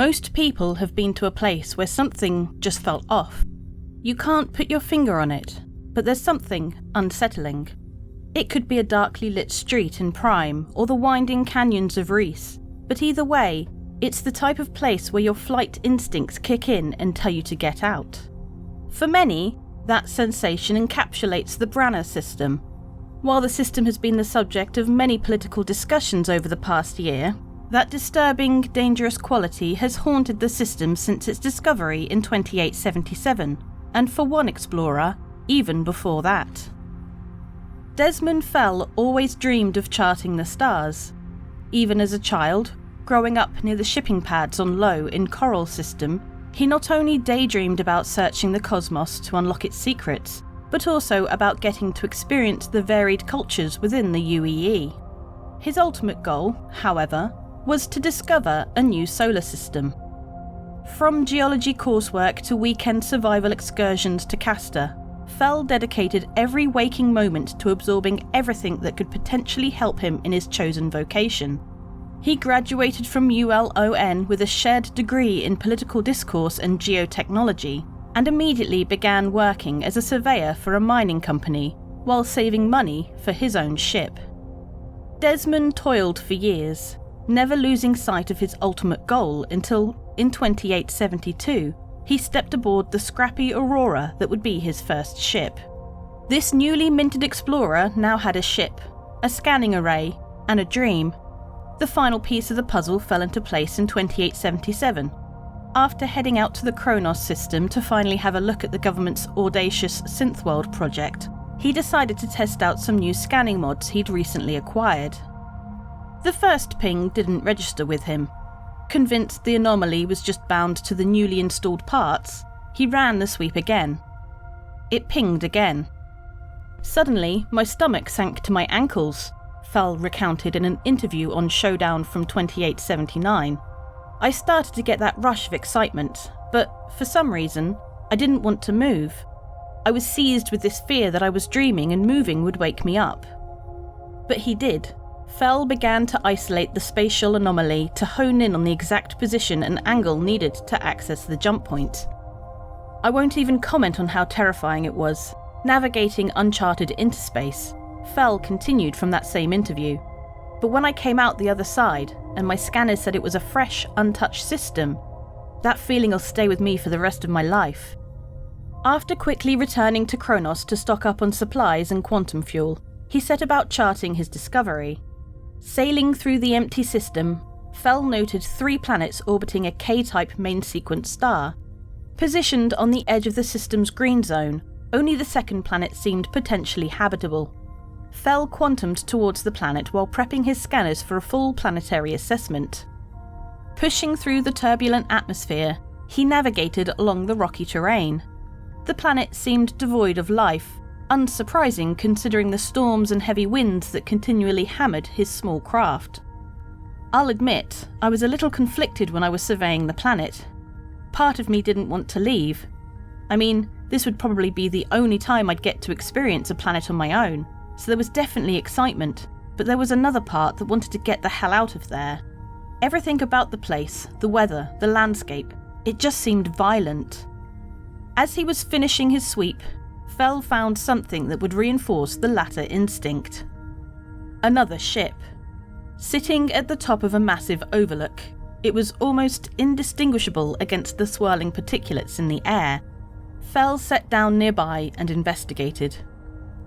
Most people have been to a place where something just felt off. You can't put your finger on it, but there's something unsettling. It could be a darkly lit street in Prime or the winding canyons of Reese, but either way, it's the type of place where your flight instincts kick in and tell you to get out. For many, that sensation encapsulates the Branaugh system. While the system has been the subject of many political discussions over the past year, that disturbing, dangerous quality has haunted the system since its discovery in 2877, and for one explorer, even before that. Desmond Fell always dreamed of charting the stars. Even as a child, growing up near the shipping pads on Low in Coral System, he not only daydreamed about searching the cosmos to unlock its secrets, but also about getting to experience the varied cultures within the UEE. His ultimate goal, however, was to discover a new solar system. From geology coursework to weekend survival excursions to Castor, Fell dedicated every waking moment to absorbing everything that could potentially help him in his chosen vocation. He graduated from ULON with a shared degree in political discourse and geotechnology, and immediately began working as a surveyor for a mining company, while saving money for his own ship. Desmond toiled for years, never losing sight of his ultimate goal until, in 2872, he stepped aboard the scrappy Aurora that would be his first ship. This newly minted explorer now had a ship, a scanning array, and a dream. The final piece of the puzzle fell into place in 2877. After heading out to the Kronos system to finally have a look at the government's audacious Synthworld project, he decided to test out some new scanning mods he'd recently acquired. The first ping didn't register with him. Convinced the anomaly was just bound to the newly installed parts, he ran the sweep again. It pinged again. Suddenly, my stomach sank to my ankles, Fell recounted in an interview on Showdown from 2879. I started to get that rush of excitement, but for some reason, I didn't want to move. I was seized with this fear that I was dreaming and moving would wake me up. But he did. Fell began to isolate the spatial anomaly to hone in on the exact position and angle needed to access the jump point. I won't even comment on how terrifying it was. Navigating uncharted interspace, Fell continued from that same interview. But when I came out the other side, and my scanners said it was a fresh, untouched system, that feeling will stay with me for the rest of my life. After quickly returning to Kronos to stock up on supplies and quantum fuel, he set about charting his discovery. Sailing through the empty system, Fell noted 3 planets orbiting a K-type main sequence star. Positioned on the edge of the system's green zone, only the second planet seemed potentially habitable. Fell quantumed towards the planet while prepping his scanners for a full planetary assessment. Pushing through the turbulent atmosphere, he navigated along the rocky terrain. The planet seemed devoid of life, unsurprising considering the storms and heavy winds that continually hammered his small craft. I'll admit, I was a little conflicted when I was surveying the planet. Part of me didn't want to leave. I mean, this would probably be the only time I'd get to experience a planet on my own, so there was definitely excitement, but there was another part that wanted to get the hell out of there. Everything about the place, the weather, the landscape, it just seemed violent. As he was finishing his sweep, Fell found something that would reinforce the latter instinct. Another ship. Sitting at the top of a massive overlook, it was almost indistinguishable against the swirling particulates in the air. Fell sat down nearby and investigated.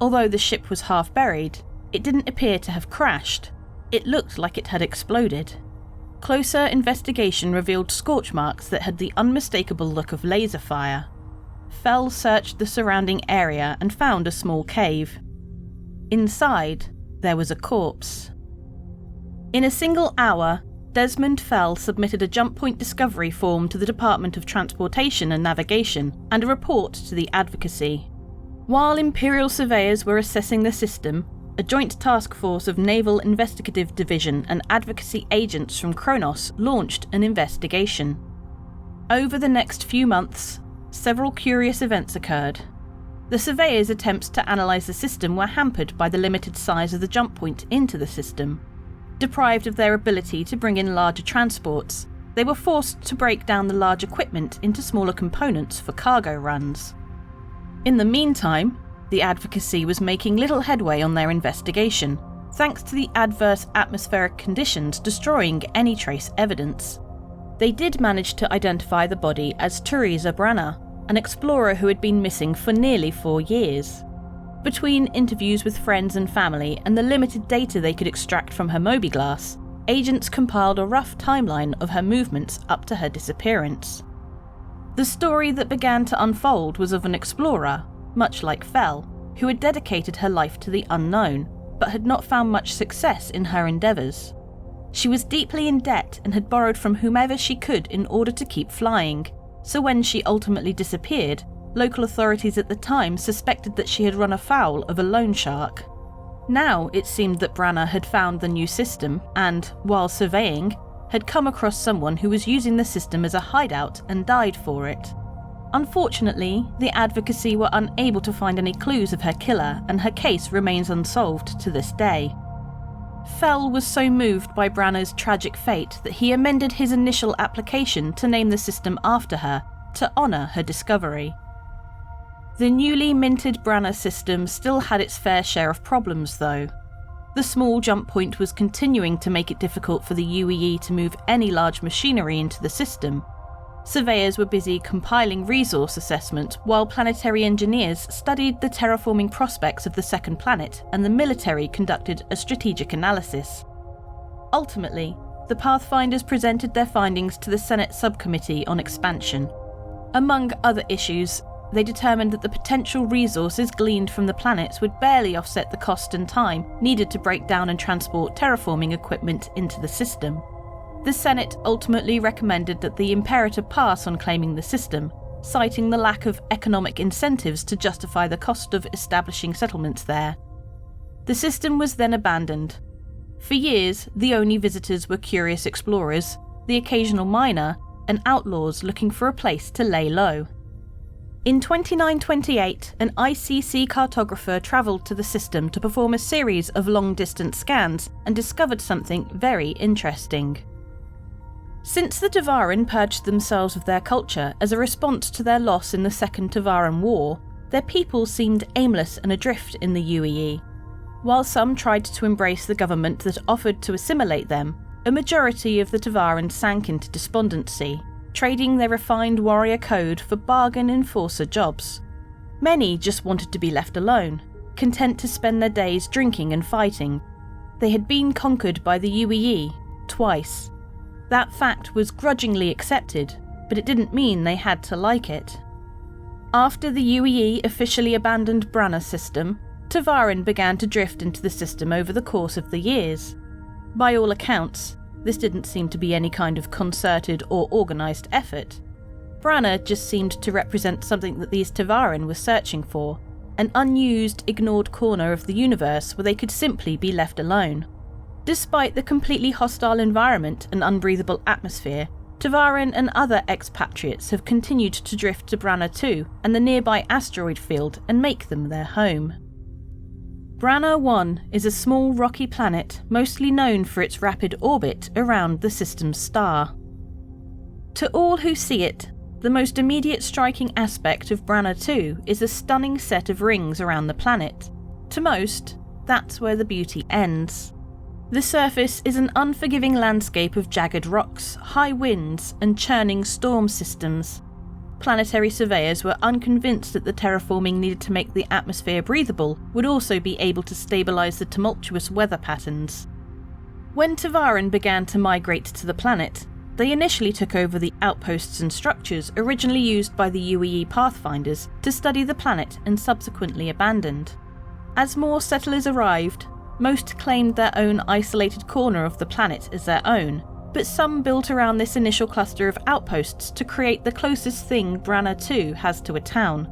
Although the ship was half buried, it didn't appear to have crashed. It looked like it had exploded. Closer investigation revealed scorch marks that had the unmistakable look of laser fire. Fell searched the surrounding area and found a small cave. Inside, there was a corpse. In a single hour, Desmond Fell submitted a jump point discovery form to the Department of Transportation and Navigation and a report to the Advocacy. While Imperial surveyors were assessing the system, a joint task force of Naval Investigative Division and advocacy agents from Kronos launched an investigation. Over the next few months, several curious events occurred. The surveyors' attempts to analyse the system were hampered by the limited size of the jump point into the system. Deprived of their ability to bring in larger transports, they were forced to break down the large equipment into smaller components for cargo runs. In the meantime, the advocacy was making little headway on their investigation, thanks to the adverse atmospheric conditions destroying any trace evidence. They did manage to identify the body as Teresa Branaugh, an explorer who had been missing for nearly 4 years. Between interviews with friends and family and the limited data they could extract from her mobiglass, agents compiled a rough timeline of her movements up to her disappearance. The story that began to unfold was of an explorer, much like Fel, who had dedicated her life to the unknown, but had not found much success in her endeavours. She was deeply in debt and had borrowed from whomever she could in order to keep flying, so when she ultimately disappeared, local authorities at the time suspected that she had run afoul of a loan shark. Now it seemed that Branaugh had found the new system and, while surveying, had come across someone who was using the system as a hideout and died for it. Unfortunately, the advocacy were unable to find any clues of her killer, and her case remains unsolved to this day. Fel was so moved by Branaugh's tragic fate that he amended his initial application to name the system after her, to honour her discovery. The newly minted Branaugh system still had its fair share of problems though. The small jump point was continuing to make it difficult for the UEE to move any large machinery into the system. Surveyors were busy compiling resource assessment while planetary engineers studied the terraforming prospects of the second planet and the military conducted a strategic analysis. Ultimately, the Pathfinders presented their findings to the Senate Subcommittee on Expansion. Among other issues, they determined that the potential resources gleaned from the planets would barely offset the cost and time needed to break down and transport terraforming equipment into the system. The Senate ultimately recommended that the Imperator pass on claiming the system, citing the lack of economic incentives to justify the cost of establishing settlements there. The system was then abandoned. For years, the only visitors were curious explorers, the occasional miner, and outlaws looking for a place to lay low. In 2928, an ICC cartographer travelled to the system to perform a series of long-distance scans and discovered something very interesting. Since the Tevarin purged themselves of their culture as a response to their loss in the Second Tevarin War, their people seemed aimless and adrift in the UEE. While some tried to embrace the government that offered to assimilate them, a majority of the Tevarin sank into despondency, trading their refined warrior code for bargain enforcer jobs. Many just wanted to be left alone, content to spend their days drinking and fighting. They had been conquered by the UEE twice. That fact was grudgingly accepted, but it didn't mean they had to like it. After the UEE officially abandoned Branaugh's system, Tevarin began to drift into the system over the course of the years. By all accounts, this didn't seem to be any kind of concerted or organised effort. Branaugh just seemed to represent something that these Tevarin were searching for, an unused, ignored corner of the universe where they could simply be left alone. Despite the completely hostile environment and unbreathable atmosphere, Tevarin and other expatriates have continued to drift to Branaugh 2 and the nearby asteroid field and make them their home. Branaugh 1 is a small rocky planet mostly known for its rapid orbit around the system's star. To all who see it, the most immediate striking aspect of Branaugh 2 is a stunning set of rings around the planet. To most, that's where the beauty ends. The surface is an unforgiving landscape of jagged rocks, high winds, and churning storm systems. Planetary surveyors were unconvinced that the terraforming needed to make the atmosphere breathable would also be able to stabilise the tumultuous weather patterns. When Tevarin began to migrate to the planet, they initially took over the outposts and structures originally used by the UEE Pathfinders to study the planet and subsequently abandoned. As more settlers arrived, most claimed their own isolated corner of the planet as their own, but some built around this initial cluster of outposts to create the closest thing Branaugh 2 has to a town.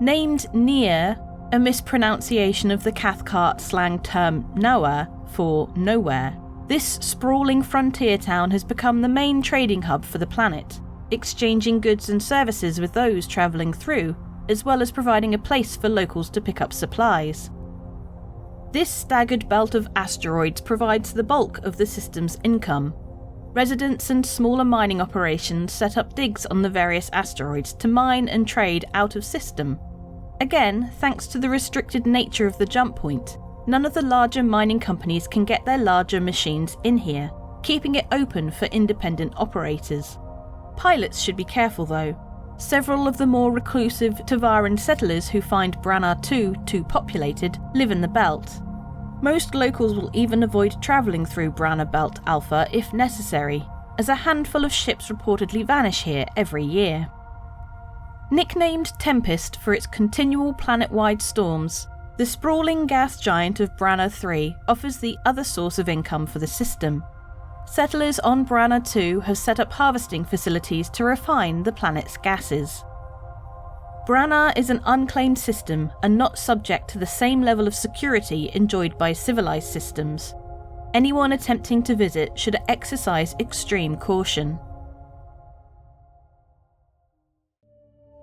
Named Nier, a mispronunciation of the Cathcart slang term Noah for nowhere, this sprawling frontier town has become the main trading hub for the planet, exchanging goods and services with those travelling through, as well as providing a place for locals to pick up supplies. This staggered belt of asteroids provides the bulk of the system's income. Residents and smaller mining operations set up digs on the various asteroids to mine and trade out of system. Again, thanks to the restricted nature of the jump point, none of the larger mining companies can get their larger machines in here, keeping it open for independent operators. Pilots should be careful though. Several of the more reclusive Tavaran settlers who find Branaugh 2 too populated live in the belt. Most locals will even avoid travelling through Branaugh Belt Alpha if necessary, as a handful of ships reportedly vanish here every year. Nicknamed Tempest for its continual planet-wide storms, the sprawling gas giant of Branaugh 3 offers the other source of income for the system. Settlers on Branaugh 2 have set up harvesting facilities to refine the planet's gases. Branaugh is an unclaimed system and not subject to the same level of security enjoyed by civilized systems. Anyone attempting to visit should exercise extreme caution.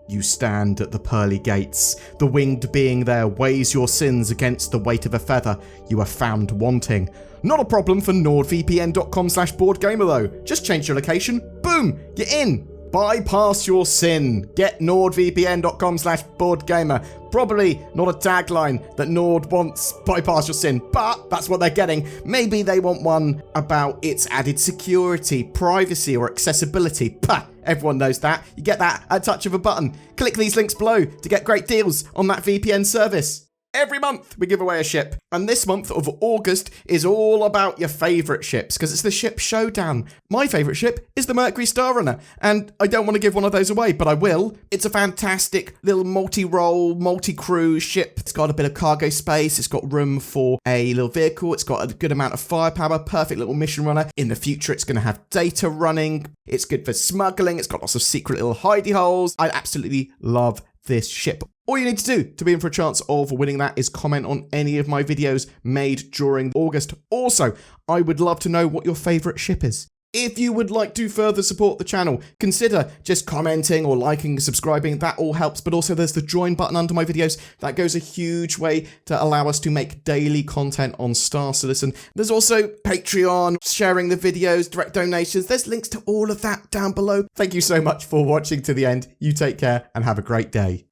You stand at the pearly gates. The winged being there weighs your sins against the weight of a feather. You are found wanting. Not a problem for nordvpn.com/BoredGamer though. Just change your location. Boom! You're in. Bypass your sin. Get nordvpn.com/BoredGamer. Probably not a tagline that Nord wants, bypass your sin, but that's what they're getting. Maybe they want one about its added security, privacy, or accessibility. Pah! Everyone knows that. You get that at a touch of a button. Click these links below to get great deals on that VPN service. Every month we give away a ship, and this month of August is all about your favourite ships, because it's the ship showdown. My favourite ship is the Mercury Starrunner, and I don't want to give one of those away, but I will. It's a fantastic little multi-role, multi-crew ship. It's got a bit of cargo space, it's got room for a little vehicle, it's got a good amount of firepower, perfect little mission runner. In the future it's going to have data running, it's good for smuggling, it's got lots of secret little hidey holes. I absolutely love this ship. All you need to do to be in for a chance of winning that is comment on any of my videos made during August. Also, I would love to know what your favourite ship is. If you would like to further support the channel, consider just commenting or liking, subscribing, that all helps. But also there's the join button under my videos. That goes a huge way to allow us to make daily content on Star Citizen. There's also Patreon, sharing the videos, direct donations. There's links to all of that down below. Thank you so much for watching to the end. You take care and have a great day.